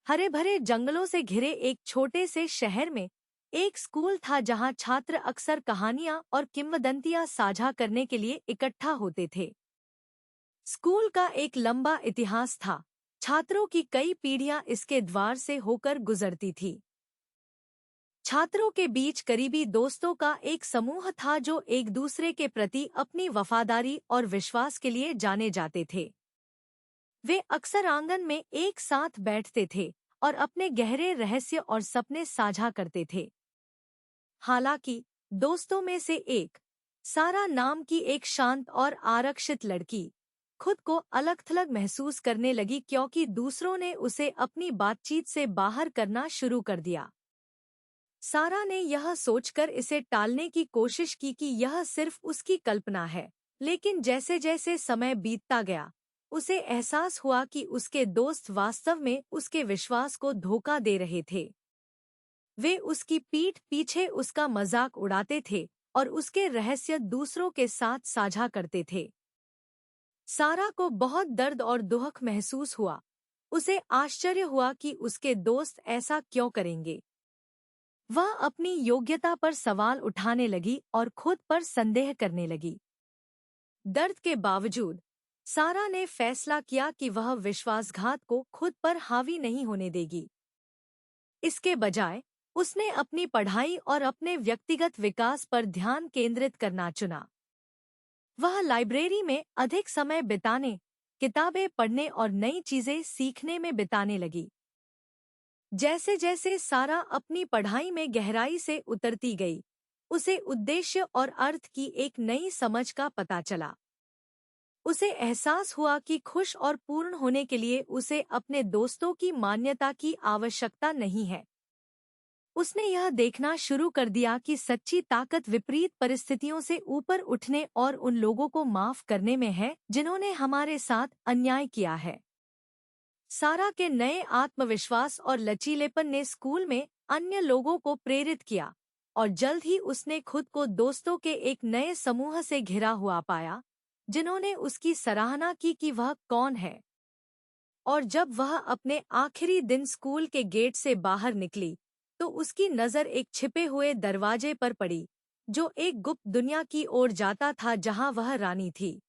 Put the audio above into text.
हरे भरे जंगलों से घिरे एक छोटे से शहर में एक स्कूल था जहां छात्र अक्सर कहानियां और किंवदंतियां साझा करने के लिए इकट्ठा होते थे। स्कूल का एक लंबा इतिहास था। छात्रों की कई पीढ़ियां इसके द्वार से होकर गुजरती थी। छात्रों के बीच करीबी दोस्तों का एक समूह था जो एक दूसरे के प्रति अपनी वफादारी और विश्वास के लिए जाने जाते थे। वे अक्सर आंगन में एक साथ बैठते थे और अपने गहरे रहस्य और सपने साझा करते थे। हालांकि दोस्तों में से एक, सारा नाम की एक शांत और आरक्षित लड़की, खुद को अलग-थलग महसूस करने लगी क्योंकि दूसरों ने उसे अपनी बातचीत से बाहर करना शुरू कर दिया। सारा ने यह सोचकर इसे टालने की कोशिश की कि यह सिर्फ उसकी कल्पना है, लेकिन जैसे-जैसे समय बीतता गया, उसे एहसास हुआ कि उसके दोस्त वास्तव में उसके विश्वास को धोखा दे रहे थे। वे उसकी पीठ पीछे उसका मजाक उड़ाते थे और उसके रहस्य दूसरों के साथ साझा करते थे। सारा को बहुत दर्द और दुख महसूस हुआ। उसे आश्चर्य हुआ कि उसके दोस्त ऐसा क्यों करेंगे। वह अपनी योग्यता पर सवाल उठाने लगी और खुद पर संदेह करने लगी। दर्द के बावजूद सारा ने फैसला किया कि वह विश्वासघात को खुद पर हावी नहीं होने देगी। इसके बजाय उसने अपनी पढ़ाई और अपने व्यक्तिगत विकास पर ध्यान केंद्रित करना चुना। वह लाइब्रेरी में अधिक समय बिताने, किताबें पढ़ने और नई चीजें सीखने में बिताने लगी। जैसे-जैसे सारा अपनी पढ़ाई में गहराई से उतरती गई, उसे उद्देश्य और अर्थ की एक नई समझ का पता चला। उसे एहसास हुआ कि खुश और पूर्ण होने के लिए उसे अपने दोस्तों की मान्यता की आवश्यकता नहीं है। उसने यह देखना शुरू कर दिया कि सच्ची ताकत विपरीत परिस्थितियों से ऊपर उठने और उन लोगों को माफ करने में है जिन्होंने हमारे साथ अन्याय किया है। सारा के नए आत्मविश्वास और लचीलेपन ने स्कूल में अन्य लोगों को प्रेरित किया और जल्द ही उसने खुद को दोस्तों के एक नए समूह से घिरा हुआ पाया, जिन्होंने उसकी सराहना की कि वह कौन है। और जब वह अपने आखिरी दिन स्कूल के गेट से बाहर निकली, तो उसकी नज़र एक छिपे हुए दरवाजे पर पड़ी, जो एक गुप्त दुनिया की ओर जाता था जहां वह रानी थी।